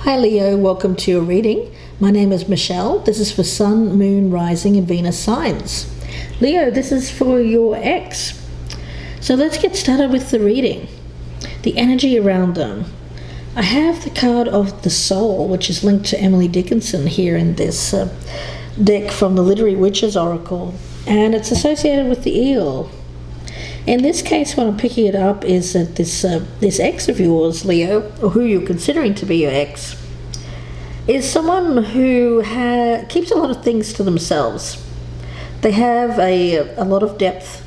Hi Leo, welcome to your reading. My name is Michelle. This is for Sun, Moon, Rising and Venus signs. Leo, this is for your ex. So let's get started with the reading. The energy around them. I have the card of the Soul, which is linked to Emily Dickinson here in this deck from the Literary Witches Oracle, and it's associated with the eel. In this case, what I'm picking it up is that this ex of yours, Leo, or who you're considering to be your ex, is someone who keeps a lot of things to themselves. They have a lot of depth.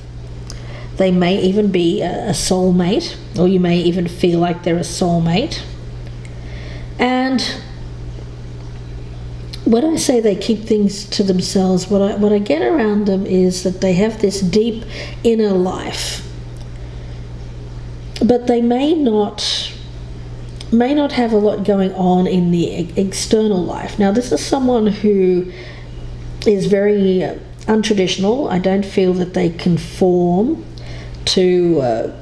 They may even be a soulmate, or you may even feel like they're a soulmate. And when I say they keep things to themselves, what I get around them is that they have this deep inner life, but they may not have a lot going on in the external life. Now, this is someone who is very untraditional. I don't feel that they conform to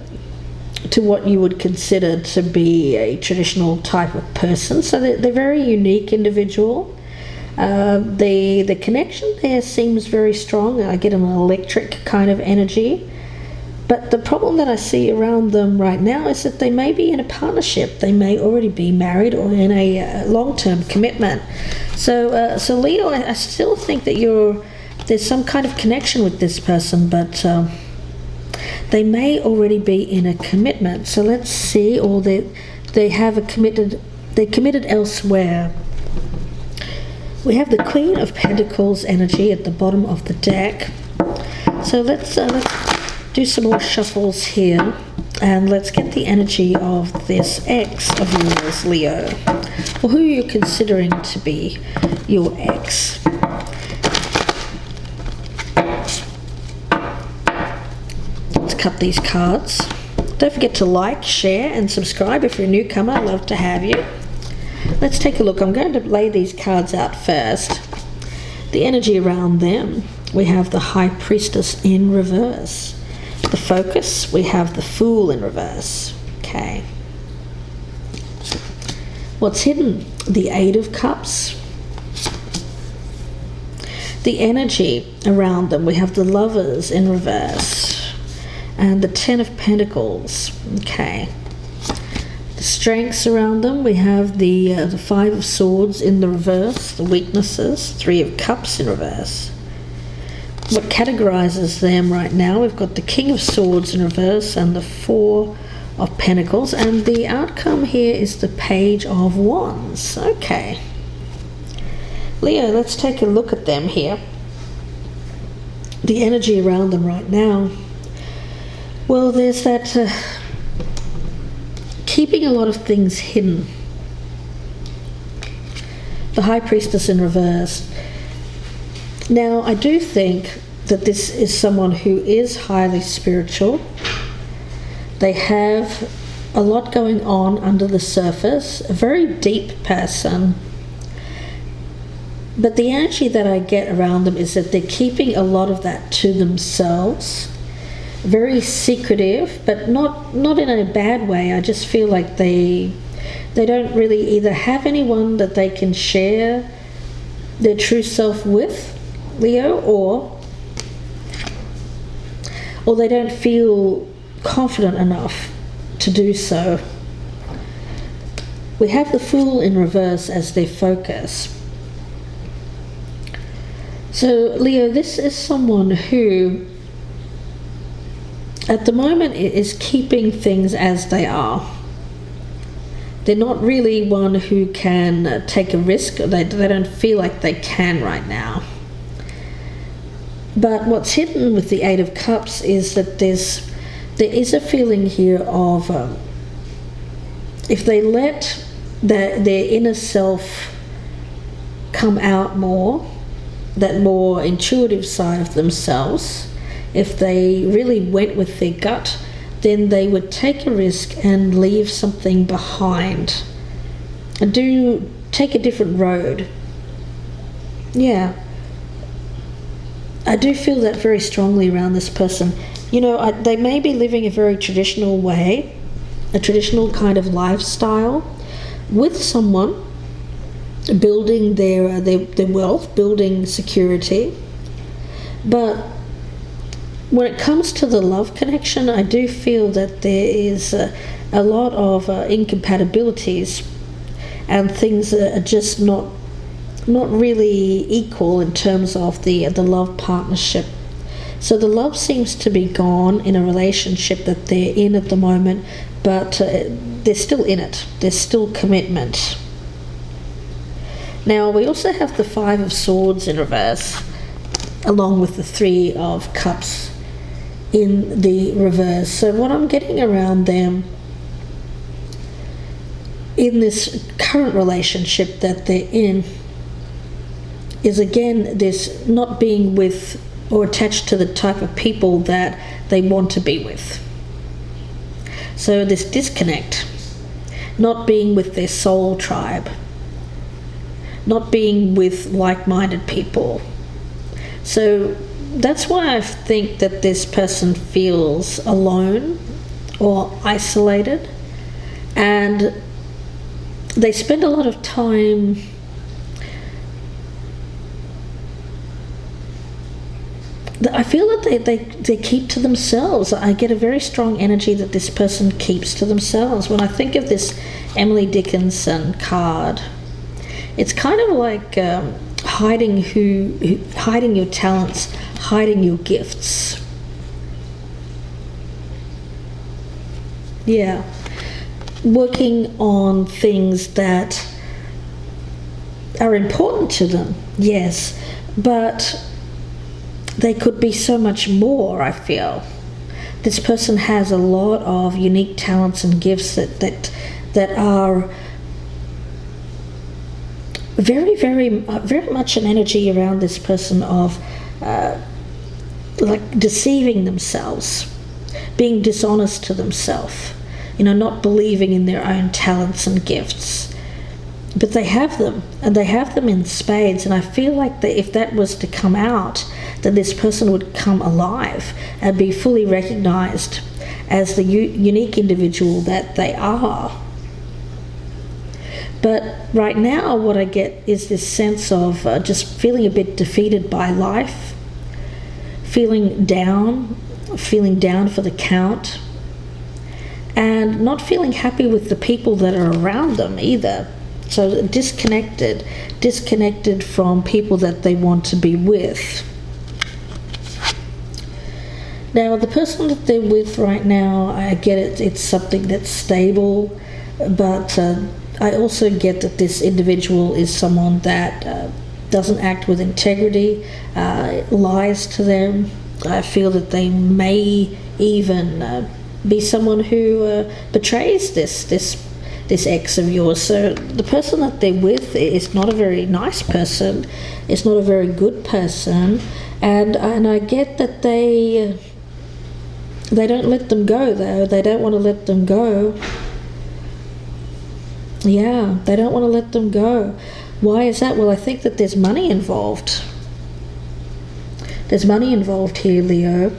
what you would consider to be a traditional type of person. So they're very unique individual. The connection there seems very strong. I get an electric kind of energy. But the problem that I see around them right now is that they may be in a partnership. They may already be married or in a long-term commitment. So Leo, I still think that there's some kind of connection with this person, but they may already be in a commitment. So let's see, or they're committed elsewhere. We have the Queen of Pentacles energy at the bottom of the deck. So let's do some more shuffles here, and let's get the energy of this ex of yours, Leo, or who you're considering to be your ex. Let's cut these cards. Don't forget to like, share and subscribe if you're a newcomer. I'd love to have you. Let's take a look. I'm going to lay these cards out first. The energy around them. We have the High Priestess in reverse. The Focus, we have the Fool in reverse. Okay. What's hidden? The Eight of Cups. The energy around them. We have the Lovers in reverse. And the Ten of Pentacles. Okay. The strengths around them, we have the Five of Swords in the reverse, the weaknesses, Three of Cups in reverse. What categorizes them right now, we've got the King of Swords in reverse and the Four of Pentacles, and the outcome here is the Page of Wands. Okay. Leo, let's take a look at them here. The energy around them right now. Well, there's that keeping a lot of things hidden. The High Priestess in reverse. Now, I do think that this is someone who is highly spiritual. They have a lot going on under the surface, a very deep person. But the energy that I get around them is that they're keeping a lot of that to themselves. Very secretive, but not in a bad way. I just feel like they don't really either have anyone that they can share their true self with, Leo, or they don't feel confident enough to do so. We have the Fool in reverse as their focus. So Leo, this is someone who at the moment is keeping things as they are. They're not really one who can take a risk. They don't feel like they can right now. But what's hidden with the Eight of Cups is that there is a feeling here of if they let their inner self come out more, that more intuitive side of themselves, if they really went with their gut, then they would take a risk and leave something behind and take a different road. Yeah. I do feel that very strongly around this person. You know, they may be living a very traditional way, a traditional kind of lifestyle with someone building their wealth, building security. But when it comes to the love connection, I do feel that there is a lot of incompatibilities, and things are just not really equal in terms of the love partnership. So the love seems to be gone in a relationship that they're in at the moment, but they're still in it. There's still commitment. Now we also have the Five of Swords in reverse, along with the Three of Cups in the reverse. So what I'm getting around them in this current relationship that they're in is, again, this not being with or attached to the type of people that they want to be with. So this disconnect, not being with their soul tribe, not being with like-minded people. So that's why I think that this person feels alone or isolated, and they spend a lot of time I feel that they keep to themselves. I get a very strong energy that this person keeps to themselves. When I think of this Emily Dickinson card, it's kind of like hiding your talents, hiding your gifts. Yeah. Working on things that are important to them, yes, but they could be so much more, I feel. This person has a lot of unique talents and gifts that are very, very, very much an energy around this person of like deceiving themselves, being dishonest to themselves, not believing in their own talents and gifts. But they have them, and they have them in spades, and I feel like that if that was to come out, then this person would come alive and be fully recognized as the unique individual that they are. But right now what I get is this sense of just feeling a bit defeated by life, feeling down for the count, and not feeling happy with the people that are around them either. So disconnected from people that they want to be with. Now, the person that they're with right now, I get it, it's something that's stable, but I also get that this individual is someone that doesn't act with integrity, lies to them. I feel that they may even be someone who betrays this ex of yours. So the person that they're with is not a very nice person. It's not a very good person, and I get that they don't let them go, though. They don't want to let them go. Yeah, they don't want to let them go. Why is that? Well, I think that there's money involved. There's money involved here, Leo.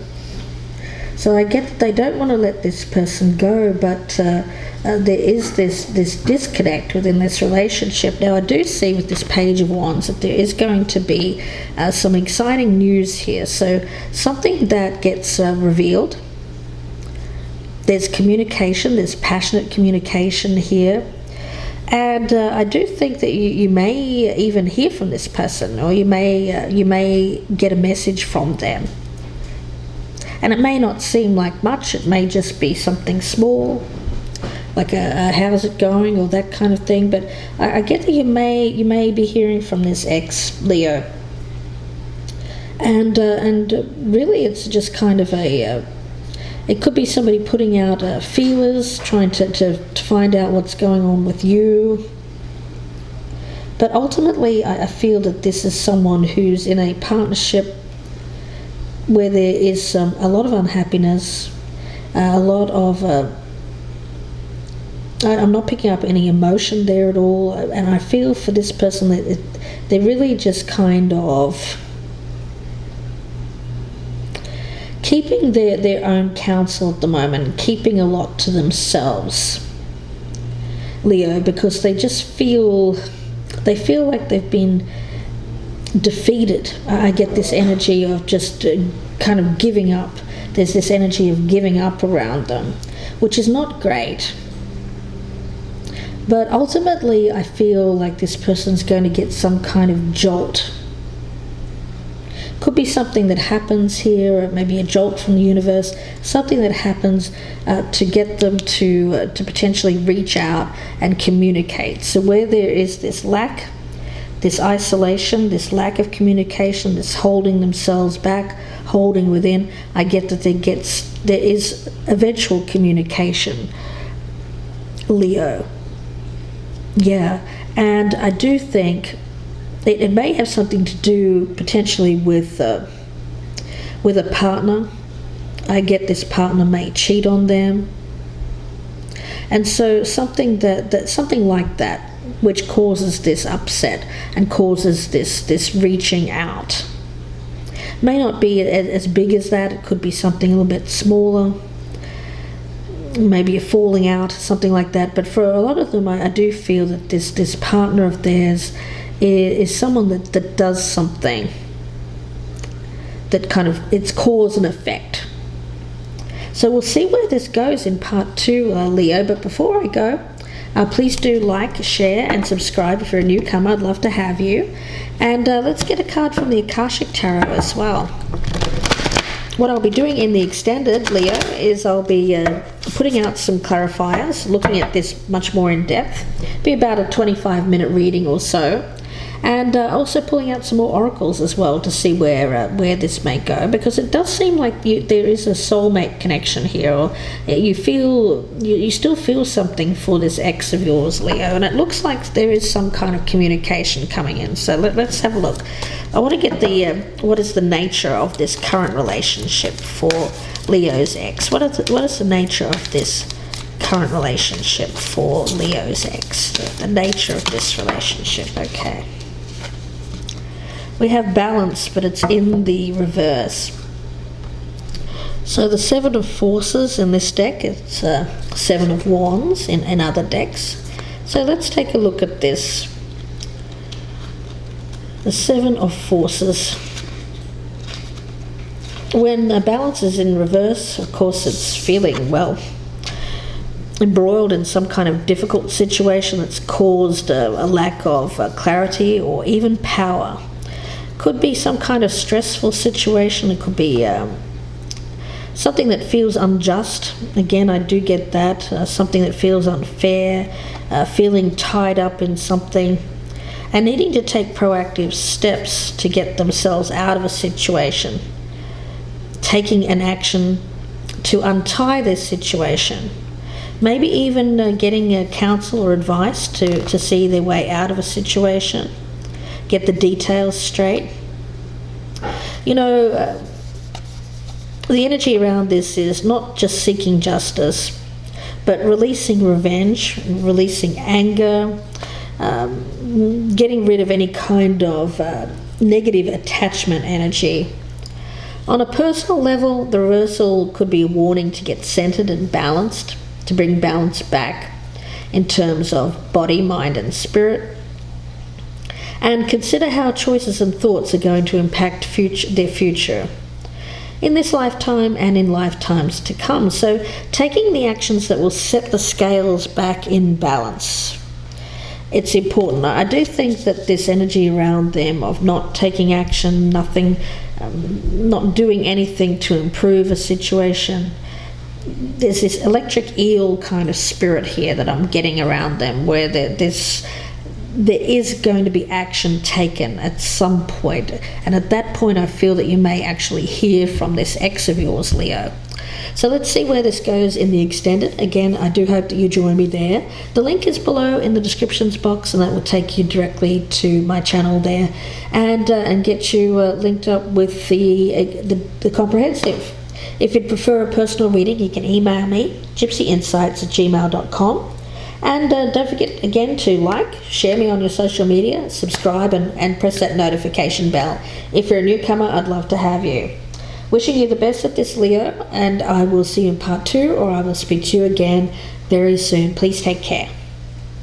So I get that they don't want to let this person go, but there is this disconnect within this relationship. Now, I do see with this Page of Wands that there is going to be some exciting news here. So something that gets revealed. There's communication, there's passionate communication here. And I do think that you may even hear from this person, or you may get a message from them. And it may not seem like much. It may just be something small, like a how's it going, or that kind of thing. But I get that you may be hearing from this ex, Leo. And really, it's just kind of it could be somebody putting out feelers, trying to find out what's going on with you. But ultimately, I feel that this is someone who's in a partnership where there is a lot of unhappiness, a lot of... I'm not picking up any emotion there at all, and I feel for this person that they're really just kind of keeping their own counsel at the moment, keeping a lot to themselves, Leo, because they just feel They feel like they've been defeated. I get this energy of just kind of giving up. There's this energy of giving up around them, which is not great. But ultimately, I feel like this person's going to get some kind of jolt. Could be something that happens here, or maybe a jolt from the universe, something that happens to get them to potentially reach out and communicate. So where there is this lack, this isolation, this lack of communication, this holding themselves back, holding within, I get that there is eventual communication, Leo. Yeah, and I do think it may have something to do potentially with a partner. I get this partner may cheat on them, and so something something like that, which causes this upset and causes this reaching out. May not be as big as that. It could be something a little bit smaller, maybe a falling out, something like that. But for a lot of them, I do feel that this partner of theirs is someone that does something that kind of, it's cause and effect. So we'll see where this goes in part 2, Leo. But before I go, please do like, share and subscribe if you're a newcomer. I'd love to have you. And let's get a card from the Akashic Tarot as well. What I'll be doing in the extended, Leo, is I'll be putting out some clarifiers, looking at this much more in depth. Be about a 25-minute reading or so. And also pulling out some more oracles as well to see where this may go, because it does seem like there is a soulmate connection here, or you still feel something for this ex of yours, Leo, and it looks like there is some kind of communication coming in. So let's have a look. I want to get what is the nature of this current relationship for Leo's ex? What is the nature of this current relationship for Leo's ex? The nature of this relationship. Okay. We have balance, but it's in the reverse. So the 7 of Forces in this deck, it's 7 of Wands in other decks. So let's take a look at this. The 7 of Forces. When balance is in reverse, of course it's feeling, well, embroiled in some kind of difficult situation that's caused a lack of clarity or even power. Could be some kind of stressful situation. It could be something that feels unjust. Again, I do get that. Something that feels unfair, feeling tied up in something, and needing to take proactive steps to get themselves out of a situation. Taking an action to untie this situation. Maybe even getting counsel or advice to see their way out of a situation. Get the details straight. You know, the energy around this is not just seeking justice, but releasing revenge, releasing anger, getting rid of any kind of negative attachment energy. On a personal level, the reversal could be a warning to get centered and balanced, to bring balance back in terms of body, mind and spirit. And consider how choices and thoughts are going to impact their future in this lifetime and in lifetimes to come. So taking the actions that will set the scales back in balance. It's important. I do think that this energy around them of not taking action, nothing, not doing anything to improve a situation. There's this electric eel kind of spirit here that I'm getting around them, where there is going to be action taken at some point, and at that point I feel that you may actually hear from this ex of yours, Leo. So let's see where this goes in the extended. Again, I do hope that you join me there. The link is below in the descriptions box, and that will take you directly to my channel there, and get you linked up with the comprehensive. If you'd prefer a personal reading, you can email me, gypsyinsights@gmail.com. And don't forget, again, to like, share me on your social media, subscribe and press that notification bell. If you're a newcomer, I'd love to have you. Wishing you the best at this, Leo, and I will see you in part 2, or I will speak to you again very soon. Please take care.